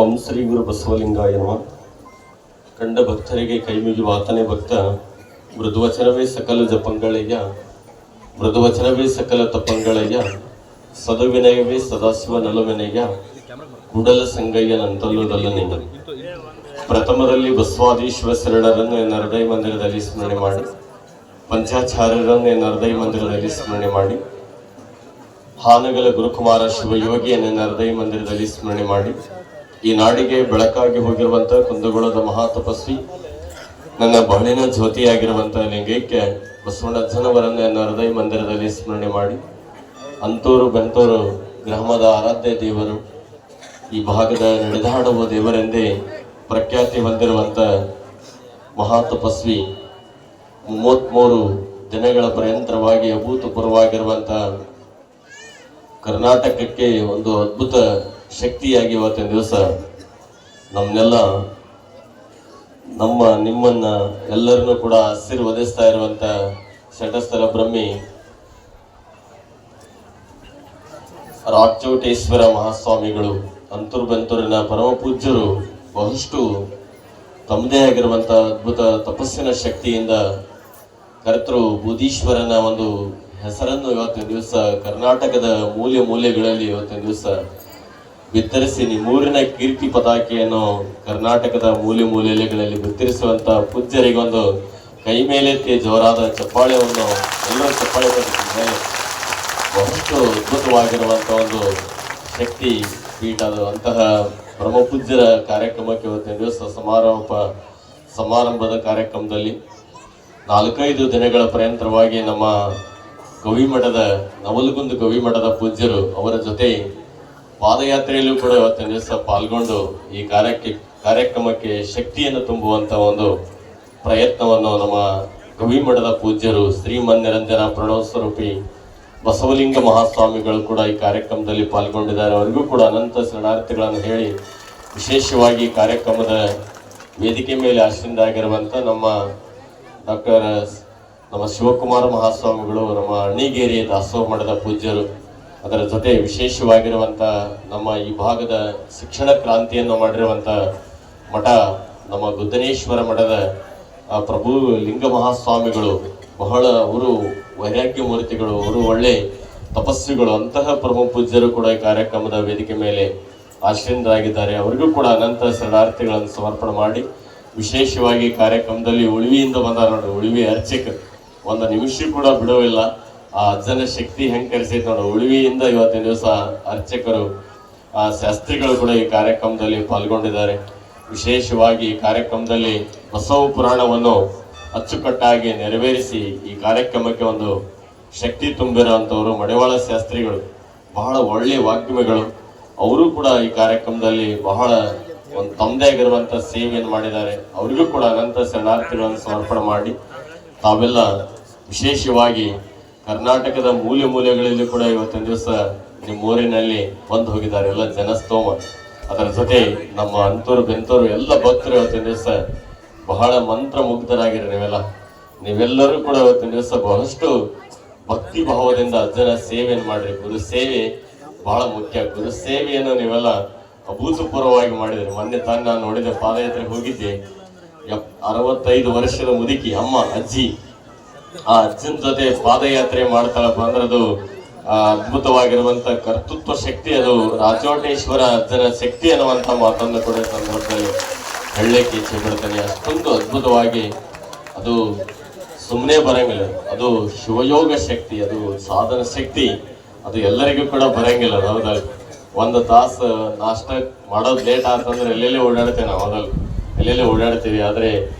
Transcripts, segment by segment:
ಓಂ ಶ್ರೀ ಗುರು ಬಸವಲಿಂಗಾಯ ನಮಃ. ಕಂಡ ಭಕ್ತರಿಗೆ ಕೈಮುಗಿಯುವ ಆತನೇ ಭಕ್ತ. ಮೃದುವಚನವೇ ಸಕಲ ಜಪಂಗಳಯ್ಯ, ಮೃದುವಚನವೇ ಸಕಲ ತಪ್ಪಂಗಳಯ್ಯ, ಸದುವಿನಯವೇ ಸದಾಶಿವ ನಲುಮೆನಯ್ಯ, ಕೂಡಲ ಸಂಗಯ್ಯ ನಂತಲ್ಲುದಲ್ಲನೆಯ. ಪ್ರಥಮದಲ್ಲಿ ಬಸವಾದೀಶ್ವರ ಶರಣರನ್ನು ಎನ್ನ ಹೃದಯ ಮಂದಿರದಲ್ಲಿ ಸ್ಮರಣೆ ಮಾಡಿ, ಪಂಚಾಚಾರ್ಯರನ್ನು ಎನ್ನ ಹೃದಯ ಮಂದಿರದಲ್ಲಿ ಸ್ಮರಣೆ ಮಾಡಿ, ಹಾನಗಲ ಗುರುಕುಮಾರ ಶಿವಯೋಗಿಯನ್ನು ಎನ್ನ ಹೃದಯ ಮಂದಿರದಲ್ಲಿ ಸ್ಮರಣೆ ಮಾಡಿ, ಈ ನಾಡಿಗೆ ಬೆಳಕಾಗಿ ಹೋಗಿರುವಂತಹ ಕುಂದಗೋಳದ ಮಹಾತಪಸ್ವಿ, ನನ್ನ ಬಹಳಿನ ಜ್ಯೋತಿಯಾಗಿರುವಂತಹ ಲಿಂಗೈಕ್ಯ ಬಸವಣ್ಣಜ್ಜನವರನ್ನು ನನ್ನ ಹೃದಯ ಮಂದಿರದಲ್ಲಿ ಸ್ಮರಣೆ ಮಾಡಿ, ಅಂತೂರು ಬೆಂತೂರು ಗ್ರಾಮದ ಆರಾಧ್ಯ ದೇವರು, ಈ ಭಾಗದ ನಡೆದಾಡುವ ದೇವರೆಂದೇ ಪ್ರಖ್ಯಾತಿ ಹೊಂದಿರುವಂತ ಮಹಾತಪಸ್ವಿ, 33 ದಿನಗಳ ಪರ್ಯಂತರವಾಗಿ ಅಭೂತಪೂರ್ವವಾಗಿರುವಂತ ಕರ್ನಾಟಕಕ್ಕೆ ಒಂದು ಅದ್ಭುತ ಶಕ್ತಿಯಾಗಿ ಇವತ್ತಿನ ದಿವಸ ನಿಮ್ಮನ್ನ ಎಲ್ಲರನ್ನೂ ಕೂಡ ಆಶೀರ್ವದಿಸ್ತಾ ಇರುವಂತ ಶಟಸ್ಥಲ ಬ್ರಹ್ಮಿ ರಾಚೋಟೇಶ್ವರ ಮಹಾಸ್ವಾಮಿಗಳು, ಅಂತೂರು ಬೆಂತೂರಿನ ಪರಮ ಪೂಜ್ಯರು, ಬಹಳಷ್ಟು ತಮ್ಮದೇ ಆಗಿರುವಂತ ಅದ್ಭುತ ತಪಸ್ಸಿನ ಶಕ್ತಿಯಿಂದ ಕರ್ತೃ ಬೂದೀಶ್ವರನ ಒಂದು ಹೆಸರನ್ನು ಇವತ್ತಿನ ದಿವಸ ಕರ್ನಾಟಕದ ಮೂಲೆಗಳಲ್ಲಿ ಇವತ್ತಿನ ದಿವಸ ಬಿತ್ತರಿಸಿ, ನಿಮ್ಮೂರಿನ ಕೀರ್ತಿ ಪತಾಕೆಯನ್ನು ಕರ್ನಾಟಕದ ಮೂಲೆಗಳಲ್ಲಿ ಬಿತ್ತರಿಸುವಂತ ಪೂಜ್ಯರಿಗೊಂದು ಕೈ ಮೇಲೆತ್ತಿ ಜೋರಾದ ಚಪ್ಪಾಳೆಯನ್ನು ಎಲ್ಲರೂ ಚಪ್ಪಾಳೆ ತಟ್ಟಿದ್ದಾರೆ. ಬಹಳಷ್ಟು ಅದ್ಭುತವಾಗಿರುವಂತ ಒಂದು ಶಕ್ತಿ ಪೀಠ ಅದು. ಅಂತಹ ಪರಮ ಪೂಜ್ಯರ ಕಾರ್ಯಕ್ರಮಕ್ಕೆ ಇವತ್ತಿನ ದಿವಸ ಸಮಾರಂಭದ ಕಾರ್ಯಕ್ರಮದಲ್ಲಿ 4-5 ದಿನಗಳ ಪರ್ಯಂತರವಾಗಿ ನಮ್ಮ ಗವಿಮಠದ ನವಲಗುಂದ ಗವಿಮಠದ ಪೂಜ್ಯರು ಅವರ ಜೊತೆ ಪಾದಯಾತ್ರೆಯಲ್ಲೂ ಕೂಡ ಇವತ್ತಿನ ದಿವಸ ಪಾಲ್ಗೊಂಡು ಈ ಕಾರ್ಯಕ್ರಮಕ್ಕೆ ಶಕ್ತಿಯನ್ನು ತುಂಬುವಂತ ಒಂದು ಪ್ರಯತ್ನವನ್ನು ನಮ್ಮ ಗವಿಮಠದ ಪೂಜ್ಯರು ಶ್ರೀಮನ್ನಿರಂಜನ ಪ್ರಣವ ಸ್ವರೂಪಿ ಬಸವಲಿಂಗ ಮಹಾಸ್ವಾಮಿಗಳು ಕೂಡ ಈ ಕಾರ್ಯಕ್ರಮದಲ್ಲಿ ಪಾಲ್ಗೊಂಡಿದ್ದಾರೆ. ಅವರಿಗೂ ಕೂಡ ಅನಂತ ಶರಣಾರ್ಥಿಗಳನ್ನು ಹೇಳಿ, ವಿಶೇಷವಾಗಿ ಕಾರ್ಯಕ್ರಮದ ವೇದಿಕೆ ಮೇಲೆ ಆಶೀನರಾಗಿರುವಂತ ನಮ್ಮ ನಮ್ಮ ಶಿವಕುಮಾರ ಮಹಾಸ್ವಾಮಿಗಳು, ನಮ್ಮ ಅಣ್ಣಿಗೇರಿ ದಾಸೋಹ ಮಠದ ಪೂಜ್ಯರು, ಅದರ ಜೊತೆ ವಿಶೇಷವಾಗಿರುವಂತ ನಮ್ಮ ಈ ಭಾಗದ ಶಿಕ್ಷಣ ಕ್ರಾಂತಿಯನ್ನು ಮಾಡಿರುವಂತ ಮಠ ನಮ್ಮ ಗುದ್ದನೇಶ್ವರ ಮಠದ ಪ್ರಭು ಲಿಂಗ ಮಹಾಸ್ವಾಮಿಗಳು, ಬಹಳ ಅವರು ವೈರಾಗ್ಯ ಮೂರ್ತಿಗಳು, ಅವರು ಒಳ್ಳೆ ತಪಸ್ವಿಗಳು. ಅಂತಹ ಪ್ರಮುಖ ಪೂಜ್ಯರು ಕೂಡ ಈ ಕಾರ್ಯಕ್ರಮದ ವೇದಿಕೆ ಮೇಲೆ ಆಶ್ರಯರಾಗಿದ್ದಾರೆ. ಅವರಿಗೂ ಕೂಡ ಅನಂತ ಶರಣಾರ್ಥಿಗಳನ್ನು ಸಮರ್ಪಣೆ ಮಾಡಿ, ವಿಶೇಷವಾಗಿ ಕಾರ್ಯಕ್ರಮದಲ್ಲಿ ಉಳಿವಿಯಿಂದ ಬಂದ ನೋಡಿ, ಉಳಿವಿ ಅರ್ಚಕ ಒಂದು ನಿಮಿಷ ಕೂಡ ಬಿಡುವಿಲ್ಲ. ಆ ಅಜ್ಜನ ಶಕ್ತಿ ಹೆಂಗ್ ಕರೆಸೈತೆ ನೋಡು. ಉಳಿವಿಯಿಂದ ಇವತ್ತಿನ ದಿವಸ ಅರ್ಚಕರು, ಶಾಸ್ತ್ರಿಗಳು ಕೂಡ ಈ ಕಾರ್ಯಕ್ರಮದಲ್ಲಿ ಪಾಲ್ಗೊಂಡಿದ್ದಾರೆ. ವಿಶೇಷವಾಗಿ ಈ ಕಾರ್ಯಕ್ರಮದಲ್ಲಿ ಬಸವ ಪುರಾಣವನ್ನು ಅಚ್ಚುಕಟ್ಟಾಗಿ ನೆರವೇರಿಸಿ ಈ ಕಾರ್ಯಕ್ರಮಕ್ಕೆ ಒಂದು ಶಕ್ತಿ ತುಂಬಿರುವಂತವರು ಮಡಿವಾಳ ಶಾಸ್ತ್ರಿಗಳು, ಬಹಳ ಒಳ್ಳೆ ವಾಗ್ಮಿಗಳು. ಅವರು ಕೂಡ ಈ ಕಾರ್ಯಕ್ರಮದಲ್ಲಿ ಬಹಳ ಒಂದು ತಮ್ಮದೇ ಆಗಿರುವಂತ ಸೇವೆಯನ್ನು ಮಾಡಿದ್ದಾರೆ. ಅವರಿಗೂ ಕೂಡ ಅನಂತ ಶರಣಾರ್ಥಿಗಳನ್ನು ಸಮರ್ಪಣೆ ಮಾಡಿ, ತಾವೆಲ್ಲ ವಿಶೇಷವಾಗಿ ಕರ್ನಾಟಕದ ಮೂಲೆಗಳಲ್ಲಿ ಕೂಡ ಇವತ್ತಿನ ದಿವಸ ನಿಮ್ಮೂರಿನಲ್ಲಿ ಬಂದು ಹೋಗಿದ್ದಾರೆ ಎಲ್ಲ ಜನಸ್ತೋಮ. ಅದರ ಜೊತೆ ನಮ್ಮ ಅಂತೂರು ಬೆಂತೂರು ಎಲ್ಲ ಭಕ್ತರು ಇವತ್ತಿನ ದಿವಸ ಬಹಳ ಮಂತ್ರ ಮುಗ್ಧರಾಗಿರಿ. ನೀವೆಲ್ಲರೂ ಕೂಡ ಇವತ್ತಿನ ದಿವಸ ಬಹಳಷ್ಟು ಭಕ್ತಿ ಭಾವದಿಂದ ಅಜ್ಜನ ಸೇವೆಯನ್ನು ಮಾಡ್ರಿ. ಗುರು ಸೇವೆ ಬಹಳ ಮುಖ್ಯ. ಗುರು ಸೇವೆಯನ್ನು ನೀವೆಲ್ಲ ಅಭೂತಪೂರ್ವವಾಗಿ ಮಾಡಿದ್ರಿ. ಮೊನ್ನೆ ತಾನು ನಾನು ನೋಡಿದೆ, ಪಾದಯಾತ್ರೆಗೆ ಹೋಗಿದ್ದೆ. 65 ವರ್ಷದ ಮುದುಕಿ ಅಮ್ಮ ಅಜ್ಜಿ, ಆ ಅಜ್ಜನ ಜೊತೆ ಪಾದಯಾತ್ರೆ ಮಾಡ್ತಾಳಪ್ಪ ಅಂದ್ರೆ ಅದು ಅದ್ಭುತವಾಗಿರುವಂತ ಕರ್ತೃತ್ವ ಶಕ್ತಿ, ಅದು ರಾಚೋಟೇಶ್ವರ ಅಜ್ಜನ ಶಕ್ತಿ ಅನ್ನುವಂತ ಮಾತನ್ನು ಕೂಡ ಸಂದರ್ಭದಲ್ಲಿ ಹೇಳಲಿಕ್ಕೆ ಇಚ್ಛೆ ಪಡ್ತೇನೆ. ಅಷ್ಟೊಂದು ಅದ್ಭುತವಾಗಿ ಅದು ಸುಮ್ಮನೆ ಬರಂಗಿಲ್ಲ. ಅದು ಶಿವಯೋಗ ಶಕ್ತಿ, ಅದು ಸಾಧನ ಶಕ್ತಿ, ಅದು ಎಲ್ಲರಿಗೂ ಕೂಡ ಬರಂಗಿಲ್ಲ. ಹೌದಲ್ಲ, 1 ತಾಸು ನಾಷ್ಟ ಮಾಡೋದು ಲೇಟ್ ಆತಂದ್ರೆ ಎಲ್ಲೆಲ್ಲೇ ಓಡಾಡ್ತೇವೆ ನಾವು. ಹೌದಲ್ಲ, ಎಲ್ಲೆಲ್ಲೇ ಓಡಾಡ್ತೀವಿ. ಆದ್ರೆ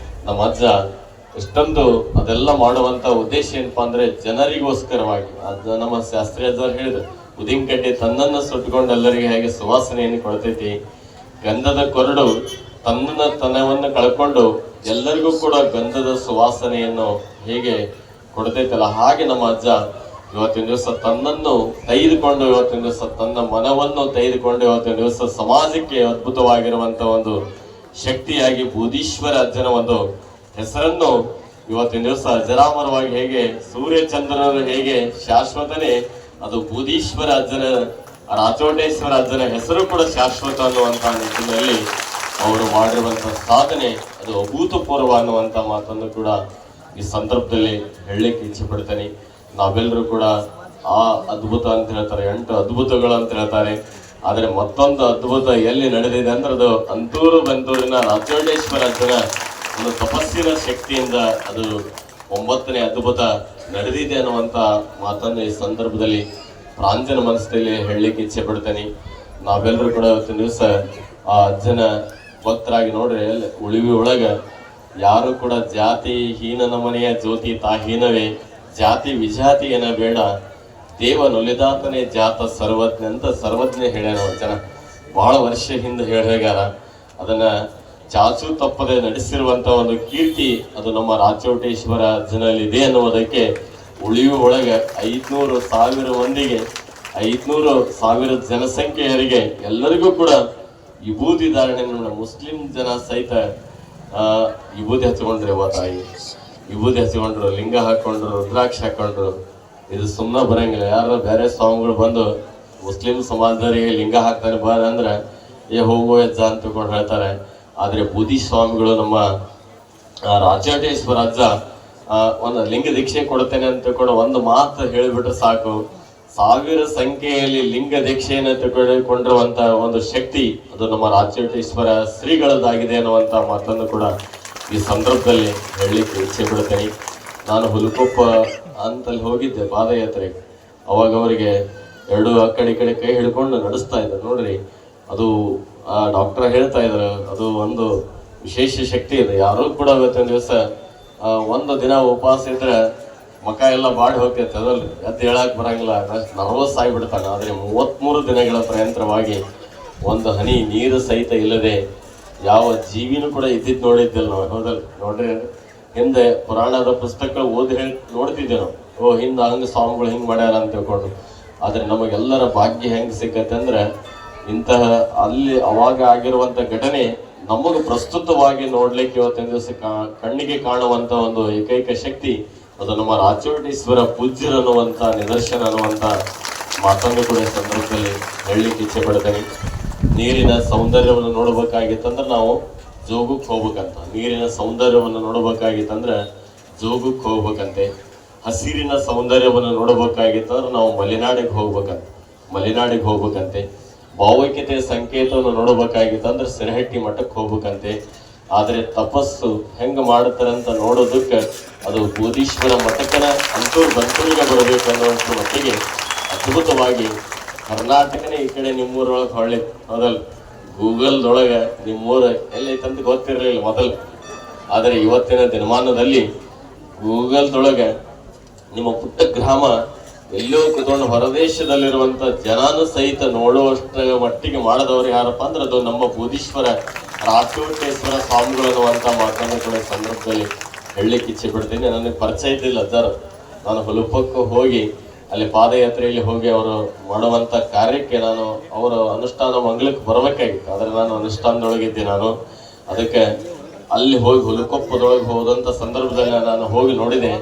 ನಮ್ಮ ಅಜ್ಜ ಎಷ್ಟೊಂದು ಅದೆಲ್ಲ ಮಾಡುವಂತ ಉದ್ದೇಶ ಏನಪ್ಪಾ ಅಂದ್ರೆ ಜನರಿಗೋಸ್ಕರವಾಗಿ. ಅದ ನಮ್ಮ ಶಾಸ್ತ್ರಿ ಅಜ್ಜವ್ರು ಹೇಳಿದ್ರು, ಉದಿನ ಕಡ್ಡಿ ತನ್ನನ್ನು ಸುಟ್ಕೊಂಡು ಎಲ್ಲರಿಗೆ ಹೇಗೆ ಸುವಾಸನೆಯನ್ನು ಕೊಡ್ತೈತಿ, ಗಂಧದ ಕೊರಡು ತನ್ನವನ್ನು ಕಳ್ಕೊಂಡು ಎಲ್ಲರಿಗೂ ಕೂಡ ಗಂಧದ ಸುವಾಸನೆಯನ್ನು ಹೇಗೆ ಕೊಡ್ತೈತಲ್ಲ, ಹಾಗೆ ನಮ್ಮ ಅಜ್ಜ ಇವತ್ತಿನ ದಿವಸ ತನ್ನನ್ನು ತೆಗೆದುಕೊಂಡು, ಇವತ್ತಿನ ದಿವಸ ತನ್ನ ಮನವನ್ನು ತೆಗೆದುಕೊಂಡು ಇವತ್ತಿನ ದಿವಸ ಸಮಾಜಕ್ಕೆ ಅದ್ಭುತವಾಗಿರುವಂತ ಒಂದು ಶಕ್ತಿಯಾಗಿ ಬೂದೀಶ್ವರ ಅಜ್ಜನ ಒಂದು ಹೆಸರನ್ನು ಇವತ್ತಿನ ದಿವಸ ಅಜರಾಮರವಾಗಿ, ಹೇಗೆ ಸೂರ್ಯ ಚಂದ್ರರು ಹೇಗೆ ಶಾಶ್ವತನೇ, ಅದು ಬೂದೀಶ್ವರ ಅಜ್ಜನ ರಾಚೋಟೇಶ್ವರ ಅಜ್ಜನ ಹೆಸರು ಕೂಡ ಶಾಶ್ವತ ಅನ್ನುವಂತ ನಿಟ್ಟಿನಲ್ಲಿ ಅವರು ಮಾಡಿರುವಂತಹ ಸಾಧನೆ ಅದು ಅಭೂತಪೂರ್ವ ಅನ್ನುವಂತ ಮಾತನ್ನು ಕೂಡ ಈ ಸಂದರ್ಭದಲ್ಲಿ ಹೇಳಲಿಕ್ಕೆ ಇಚ್ಛೆ ಪಡ್ತೇನೆ. ನಾವೆಲ್ಲರೂ ಕೂಡ ಆ ಅದ್ಭುತ ಅಂತ ಹೇಳ್ತಾರೆ, 8 ಅದ್ಭುತಗಳು ಅಂತ ಹೇಳ್ತಾರೆ. ಆದ್ರೆ ಮತ್ತೊಂದು ಅದ್ಭುತ ಎಲ್ಲಿ ನಡೆದಿದೆ ಅಂದ್ರೆ ಅದು ಅಂತೂರು ಬಂತೂರಿನ ರಾಚೋಟೇಶ್ವರ ಅಜ್ಜನ ಒಂದು ತಪಸ್ಸಿನ ಶಕ್ತಿಯಿಂದ ಅದು 9ನೇ ಅದ್ಭುತ ನಡೆದಿದೆ ಅನ್ನುವಂತ ಮಾತನ್ನು ಈ ಸಂದರ್ಭದಲ್ಲಿ ಪ್ರಾಂಜನ ಮನಸ್ಸಲ್ಲಿ ಹೇಳಲಿಕ್ಕೆ ಇಚ್ಛೆ ಪಡ್ತೇನೆ. ನಾವೆಲ್ಲರೂ ಕೂಡ ಇವತ್ತಿನ ದಿವಸ ಆ ಅಜ್ಜನ ಭಕ್ತರಾಗಿ ನೋಡ್ರಿ, ಉಳಿವಿ ಒಳಗ ಯಾರು ಕೂಡ ಜಾತಿ ಹೀನನ ಮನೆಯ ಜ್ಯೋತಿ ತಾಹೀನವೇ, ಜಾತಿ ವಿಜಾತಿ ಏನ ಬೇಡ, ದೇವ ನೊಲಿದಾತನೇ ಜಾತ ಸರ್ವಜ್ಞ ಅಂತ ಸರ್ವಜ್ಞ ಹೇಳ್ಯಾರ ಜನ. ಬಹಳ ವರ್ಷ ಹಿಂದೆ ಹೇಳ್ಯಾರ. ಅದನ್ನ ಚಾಚು ತಪ್ಪದೆ ನಡೆಸಿರುವಂತ ಒಂದು ಕೀರ್ತಿ ಅದು ನಮ್ಮ ರಾಚೋಟೇಶ್ವರ ಅಜ್ಜನಲ್ಲಿ ಇದೆ ಅನ್ನುವುದಕ್ಕೆ ಉಳಿವು ಒಳಗೆ 500,000 ಮಂದಿಗೆ 500,000 ಜನಸಂಖ್ಯೆಯರಿಗೆ ಎಲ್ಲರಿಗೂ ಕೂಡ ವಿಭೂತಿ ಧಾರಣೆ ಮುಸ್ಲಿಂ ಜನ ಸಹಿತ ವಿಭೂತಿ ಹಚ್ಕೊಂಡ್ರು. ತಾಯಿ ವಿಭೂತಿ ಹಚ್ಕೊಂಡ್ರು, ಲಿಂಗ ಹಾಕೊಂಡ್ರು, ರುದ್ರಾಕ್ಷಿ ಹಾಕೊಂಡ್ರು. ಇದು ಸುಮ್ಮನೆ ಬರಂಗಿಲ್ಲ. ಯಾರು ಬೇರೆ ಸ್ವಾಮಿಗಳು ಬಂದು ಮುಸ್ಲಿಂ ಸಮಾಜದವರಿಗೆ ಲಿಂಗ ಹಾಕ್ತಾರೆ ಬರ ಅಂದ್ರೆ ಹೋಗೋ ಅಜ್ಜ ಅಂತ ತಿಳ್ಕೊಂಡು ಹೇಳ್ತಾರೆ. ಆದ್ರೆ ಬೂದಿ ಸ್ವಾಮಿಗಳು ನಮ್ಮ ರಾಚೋಟೇಶ್ವರ ಅಜ್ಜ ಒಂದು ಲಿಂಗ ದೀಕ್ಷೆ ಕೊಡ್ತೇನೆ ಅಂತ ತಿಳ್ಕೊಂಡು ಒಂದು ಮಾತು ಹೇಳಿಬಿಟ್ರೆ ಸಾಕು, 1000 ಸಂಖ್ಯೆಯಲ್ಲಿ ಲಿಂಗ ದೀಕ್ಷೆಯನ್ನು ತೆಗೆದುಕೊಂಡಿರುವಂತ ಒಂದು ಶಕ್ತಿ ಅದು ನಮ್ಮ ರಾಚೋಟೇಶ್ವರ ಶ್ರೀಗಳದ್ದಾಗಿದೆ ಅನ್ನುವಂತ ಮಾತನ್ನು ಕೂಡ ಈ ಸಂದರ್ಭದಲ್ಲಿ ಹೇಳಲಿಕ್ಕೆ ಇಚ್ಛೆ ಪಡ್ತೇನೆ. ನಾನು ಹುಲಕೊಪ್ಪ ಅಂತಲ್ಲಿ ಹೋಗಿದ್ದೆ ಪಾದಯಾತ್ರೆಗೆ. ಅವಾಗ ಅವರಿಗೆ 2 ಆ ಕಡೆ ಈ ಕಡೆ ಕೈ ಹಿಡ್ಕೊಂಡು ನಡೆಸ್ತಾ ಇದ್ದಾರೆ ನೋಡ್ರಿ. ಅದು ಡಾಕ್ಟರ್ ಹೇಳ್ತಾ ಇದ್ರು, ಅದು ಒಂದು ವಿಶೇಷ ಶಕ್ತಿ ಇದೆ. ಯಾರು ಕೂಡ ಇವತ್ತಿನ ದಿವಸ ಒಂದು ದಿನ ಉಪವಾಸ ಇದ್ರೆ ಮಕ ಎಲ್ಲ ಬಾಡಿ ಹೋಗ್ತೈತೆ, ಅದಲ್ರಿ ಎದ್ದು ಹೇಳಕ್ ಬರಂಗಿಲ್ಲ, ನರ್ವಸ್ ಆಗಿಬಿಡ್ತಾನೆ. ಆದ್ರೆ 33 ದಿನಗಳ ಪರ್ಯಂತರವಾಗಿ ಒಂದು ಹನಿ ನೀರು ಸಹಿತ ಇಲ್ಲದೆ ಯಾವ ಜೀವಿನೂ ಕೂಡ ಇದ್ದಿದ್ದು ನೋಡಿದ್ದಿಲ್ಲ ನಾವು. ಹೌದಲ್ ನೋಡ್ರಿ, ಹಿಂದೆ ಪುರಾಣದ ಪುಸ್ತಕಗಳು ಓದಿ ನೋಡ್ತಿದ್ದೆ ನಾವು. ಹಿಂದ ಹಂಗ ಸ್ವಾಮಿಗಳು ಹಿಂಗ್ ಮಾಡ್ಯಾರ ಅಂತ ತಿಳ್ಕೊಂಡು. ಆದ್ರೆ ನಮಗೆಲ್ಲರ ಭಾಗ್ಯ ಹೆಂಗ್ ಸಿಕ್ಕತ್ತೆ ಅಂದ್ರೆ ಇಂತಹ ಅಲ್ಲಿ ಅವಾಗ ಆಗಿರುವಂತ ಘಟನೆ ನಮಗ ಪ್ರಸ್ತುತವಾಗಿ ನೋಡ್ಲಿಕ್ಕೆ ಇವತ್ತಿನ ದಿವಸ ಕಣ್ಣಿಗೆ ಕಾಣುವಂತ ಒಂದು ಏಕೈಕ ಶಕ್ತಿ ಅದು ನಮ್ಮ ರಾಚೋಟೇಶ್ವರ ಪೂಜ್ಯರು ಅನ್ನುವಂತ ನಿದರ್ಶನ ಅನ್ನುವಂತ ಮಾತನ್ನು ಕೂಡ ಸಂದರ್ಭದಲ್ಲಿ ಹೇಳಲಿಕ್ಕೆ ಇಚ್ಛೆ ಪಡ್ತೇನೆ. ನೀರಿನ ಸೌಂದರ್ಯವನ್ನು ನೋಡ್ಬೇಕಾಗಿತ್ತಂದ್ರೆ ನಾವು ಜೋಗಕ್ಕೆ ಹೋಗ್ಬೇಕಂತ. ನೀರಿನ ಸೌಂದರ್ಯವನ್ನು ನೋಡ್ಬೇಕಾಗಿತ್ತಂದ್ರೆ ಜೋಗಕ್ಕೆ ಹೋಗ್ಬೇಕಂತೆ. ಹಸಿರಿನ ಸೌಂದರ್ಯವನ್ನು ನೋಡಬೇಕಾಗಿತ್ತಂದ್ರೆ ನಾವು ಮಲೆನಾಡಿಗೆ ಹೋಗ್ಬೇಕಂತೆ. ಭಾವೈಕ್ಯತೆಯ ಸಂಕೇತವನ್ನು ನೋಡಬೇಕಾಗಿತ್ತಂದ್ರೆ ಸಿರಹಟ್ಟಿ ಮಠಕ್ಕೆ ಹೋಗ್ಬೇಕಂತೆ. ಆದ್ರೆ ತಪಸ್ಸು ಹೆಂಗ ಮಾಡ್ತಾರೆ ಅಂತ ನೋಡೋದಕ್ಕೆ ಅದು ಬೋಧೀಶ್ವರ ಮಠಕ್ಕನ ಅಂತೂರು ಬಂತೂರಿಗೆ ಬರಬೇಕು ಅನ್ನುವಂಥ ಮಟ್ಟಿಗೆ ಅದ್ಭುತವಾಗಿ ಕರ್ನಾಟಕನೇ ಈ ಕಡೆ ನಿಮ್ಮೂರೊಳಗೆ ಹೊಳ್ಳಿ. ಮೊದಲು ಗೂಗಲ್ದೊಳಗೆ ನಿಮ್ಮೂರ ಎಲ್ಲೈತಂತ ಗೊತ್ತಿರಲಿಲ್ಲ ಮೊದಲು. ಆದರೆ ಇವತ್ತಿನ ದಿನಮಾನದಲ್ಲಿ ಗೂಗಲ್ದೊಳಗೆ ನಿಮ್ಮ ಪುಟ್ಟ ಗ್ರಾಮ ಎಲ್ಲೋ ಕೂತ್ಕೊಂಡು ಹೊರದೇಶದಲ್ಲಿರುವಂತ ಜನಾನು ಸಹಿತ ನೋಡುವಷ್ಟರ ಮಟ್ಟಿಗೆ ಮಾಡದವ್ರು ಯಾರಪ್ಪ ಅಂದ್ರೆ ಅದು ನಮ್ಮ ಬೋಧೀಶ್ವರ ರಾಚೋಟೇಶ್ವರ ಸ್ವಾಮಿಗಳು ಅನ್ನುವಂತ ಮಾತನ್ನು ಕೂಡ ಸಂದರ್ಭದಲ್ಲಿ ಹೇಳಲಿಕ್ಕೆ ಇಚ್ಛೆ ಪಡ್ತೀನಿ. ನನಗೆ ಪರಿಚಯ ಇದ್ದಿಲ್ಲ ಅಜ್ಜಾರು. ನಾನು ಹುಲುಪಕ್ಕೂ ಹೋಗಿ ಅಲ್ಲಿ ಪಾದಯಾತ್ರೆಯಲ್ಲಿ ಹೋಗಿ ಅವರು ಮಾಡುವಂತ ಕಾರ್ಯಕ್ಕೆ ನಾನು ಅವರ ಅನುಷ್ಠಾನ ಮಂಗಳಕ್ಕೆ ಬರಬೇಕಾಗಿತ್ತು. ಆದ್ರೆ ನಾನು ಅನುಷ್ಠಾನದೊಳಗಿದ್ದೆ. ನಾನು ಅದಕ್ಕೆ ಅಲ್ಲಿ ಹೋಗಿ ಹುಲುಕೊಪ್ಪದೊಳಗೆ ಹೋದಂತ ಸಂದರ್ಭದಲ್ಲಿ ನಾನು ಹೋಗಿ ನೋಡಿದೆ.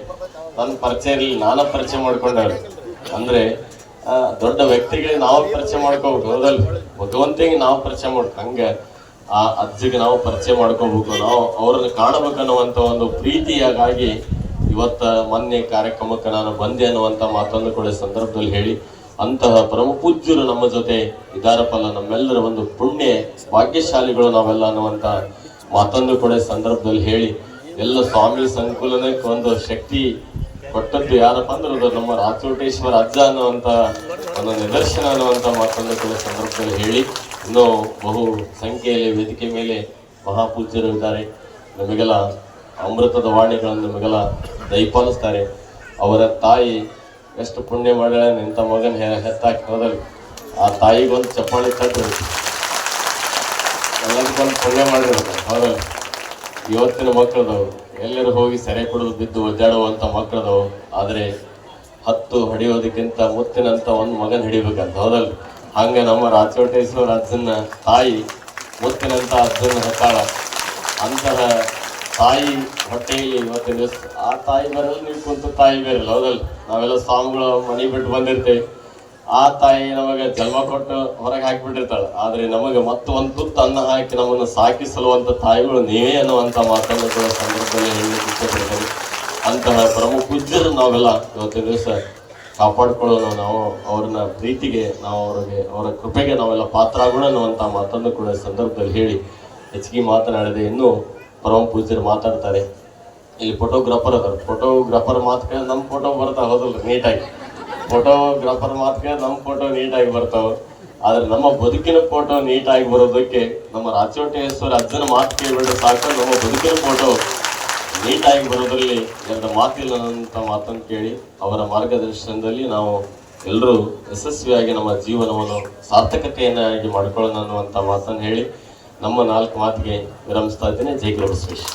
ನನ್ನ ಪರಿಚಯ ಇರಲಿಲ್ಲ, ನಾನ ಪರಿಚಯ ಮಾಡ್ಕೊಂಡವ್ರು. ಅಂದ್ರೆ ದೊಡ್ಡ ವ್ಯಕ್ತಿಗಳಿಗೆ ನಾವು ಪರಿಚಯ ಮಾಡ್ಕೋಬೇಕು, ಹೌದಲ್? ಭಗವಂತಿಗೆ ನಾವು ಪರಿಚಯ ಮಾಡ್ಕೊ ಹಂಗೆ ಆ ಅಜ್ಜಿಗೆ ನಾವು ಪರಿಚಯ ಮಾಡ್ಕೋಬೇಕು, ನಾವು ಅವ್ರನ್ನ ಕಾಣಬೇಕನ್ನುವಂತ ಒಂದು ಪ್ರೀತಿಯಾಗಿ ಇವತ್ತ ಮೊನ್ನೆ ಕಾರ್ಯಕ್ರಮಕ್ಕೆ ನಾನು ಬಂದೆ ಅನ್ನುವಂತ ಮಾತನ್ನು ಕೂಡ ಸಂದರ್ಭದಲ್ಲಿ ಹೇಳಿ, ಅಂತಹ ಪರಮ ಪೂಜ್ಯರು ನಮ್ಮ ಜೊತೆ ಇದಾರಪ್ಪಲ್ಲ, ನಮ್ಮೆಲ್ಲರ ಒಂದು ಪುಣ್ಯ ಭಾಗ್ಯಶಾಲಿಗಳು ನಾವೆಲ್ಲ ಅನ್ನುವಂತ ಮಾತನ್ನು ಕೂಡ ಸಂದರ್ಭದಲ್ಲಿ ಹೇಳಿ, ಎಲ್ಲ ಸ್ವಾಮಿ ಸಂಕುಲನಕ್ಕೆ ಒಂದು ಶಕ್ತಿ ಕೊಟ್ಟದ್ದು ಯಾರಪ್ಪ ಅಂದ್ರೆ ಅದು ನಮ್ಮ ರಾಚೋಟೇಶ್ವರ ಅಜ್ಜ ಅನ್ನುವಂತ ಒಂದು ನಿದರ್ಶನ ಅನ್ನುವಂತ ಮಾತನ್ನು ಕೂಡ ಸಂದರ್ಭದಲ್ಲಿ ಹೇಳಿ, ಇನ್ನೂ ಬಹು ಸಂಖ್ಯೆಯಲ್ಲಿ ವೇದಿಕೆ ಮೇಲೆ ಮಹಾಪೂಜ್ಯರು ಇದ್ದಾರೆ. ನಮಗೆಲ್ಲ ಅಮೃತದ ವಾಣಿಗಳನ್ನು ನಮಗೆಲ್ಲ ದಯಪಾಲಿಸ್ತಾರೆ. ಅವರ ತಾಯಿ ಎಷ್ಟು ಪುಣ್ಯ ಮಾಡ್ಯಾಳ, ಇಂಥ ಮಗನ ಹೆತ್ತಾಕಿ ಹೋದಲ್ಲಿ ಆ ತಾಯಿಗೊಂದು ಚಪ್ಪಾಳಿ ತಟ್ಟರು, ಎಲ್ಲದಕ್ಕೊಂದು ಪುಣ್ಯ ಮಾಡಿರ್ತಾರೆ. ಹೌದಲ್ಲ? ಇವತ್ತಿನ ಮಕ್ಕಳದವು ಎಲ್ಲರೂ ಹೋಗಿ ಸೆರೆ ಕುಡಿದು ಬಿದ್ದು ಒದ್ದಾಡುವಂಥ ಮಕ್ಕಳದವು. ಆದರೆ 10 ಹಿಡಿಯೋದಕ್ಕಿಂತ ಮುತ್ತಿನಂತ ಒಂದು ಮಗನ ಹಿಡಿಬೇಕಂತ, ಹೌದಲ್ಲ? ಹಂಗೆ ನಮ್ಮ ರಾಚೋಟೇಶ್ವರ ಅಜ್ಜನ ತಾಯಿ ಮುತ್ತಿನಂತ ಅಜ್ಜನ ಹತ್ತಾಳ. ಅಂತಹ ತಾಯಿ ಹೊಟ್ಟೆಯಲ್ಲಿ ಇವತ್ತಿನ ದಿವಸ ಆ ತಾಯಿ ಬರಲ್ಲ, ನೀವು ಕುಂತ ತಾಯಿ ಬೇರಲ್ಲ, ಹೌದಲ್ಲ? ನಾವೆಲ್ಲ ಸ್ವಾಮಿಗಳು ಮನೆ ಬಿಟ್ಟು ಬಂದಿರ್ತೇವೆ. ಆ ತಾಯಿ ನಮಗೆ ಜನ್ಮ ಕೊಟ್ಟು ಹೊರಗೆ ಹಾಕಿಬಿಟ್ಟಿರ್ತಾಳೆ, ಆದ್ರೆ ನಮಗೆ ಮತ್ತೊಂದು ತುತ್ತು ಅನ್ನ ಹಾಕಿ ನಮ್ಮನ್ನು ಸಾಕಿ ಸಲುವಂತ ತಾಯಿಗಳು ನೀವೇ ಅನ್ನುವಂತ ಮಾತನ್ನು ಕೂಡ ಸಂದರ್ಭದಲ್ಲಿ ಹೇಳಲಿಕ್ಕೆ ಇಷ್ಟಪಡ್ತೇನೆ. ಅಂತಹ ಪ್ರಮುಖ ಪೂಜ್ಯರು ನಾವೆಲ್ಲ ಇವತ್ತಿನ ದಿವಸ ಕಾಪಾಡ್ಕೊಳ್ಳೋಣ. ನಾವು ಅವ್ರನ್ನ ಪ್ರೀತಿಗೆ, ನಾವು ಅವರ ಕೃಪೆಗೆ ನಾವೆಲ್ಲ ಪಾತ್ರ ಆಗೋಣ ಅನ್ನುವಂಥ ಮಾತನ್ನು ಕೂಡ ಸಂದರ್ಭದಲ್ಲಿ ಹೇಳಿ ಹೆಚ್ಚಿಗೆ ಮಾತನಾಡಿದೆ. ಇನ್ನೂ ಪರಮ ಪೂಜ್ಯರು ಮಾತಾಡ್ತಾರೆ. ಇಲ್ಲಿ ಫೋಟೋಗ್ರಾಫರ್ ಅದಾರ, ಫೋಟೋಗ್ರಾಫರ್ ಮಾತು ಕೇಳಿ ನಮ್ಮ ಫೋಟೋ ಬರ್ತಾವ, ಹೌದಲ್ರಿ? ನೀಟಾಗಿ ಫೋಟೋಗ್ರಾಫರ್ ಮಾತು ಕೇಳಿ ನಮ್ಮ ಫೋಟೋ ನೀಟಾಗಿ ಬರ್ತಾವ. ಆದ್ರೆ ನಮ್ಮ ಬದುಕಿನ ಫೋಟೋ ನೀಟಾಗಿ ಬರೋದಕ್ಕೆ ನಮ್ಮ ರಾಚೋಟೇಶ್ವರ ಅಜ್ಜನ ಮಾತು ಕೇಳಿಬಿಟ್ರೆ ಸಾಕು, ನಮ್ಮ ಬದುಕಿನ ಫೋಟೋ ನೀಟಾಗಿ ಬರೋದ್ರಲ್ಲಿ ಎರಡು ಮಾತಿಲ್ಲ ಅಂತ ಮಾತನ್ನು ಕೇಳಿ ಅವರ ಮಾರ್ಗದರ್ಶನದಲ್ಲಿ ನಾವು ಎಲ್ಲರೂ ಯಶಸ್ವಿಯಾಗಿ ನಮ್ಮ ಜೀವನವನ್ನು ಸಾರ್ಥಕತೆಯನ್ನಾಗಿ ಮಾಡ್ಕೊಳ್ಳೋಣ ಅನ್ನುವಂಥ ಮಾತನ್ನು ಹೇಳಿ ನಮ್ಮ 4 ಮಾತಿಗೆ ವಿರಮಿಸ್ತಾ ಇದ್ದೇನೆ. ಜೈ ಗುರು ಬಸವೇಶ್ವರ.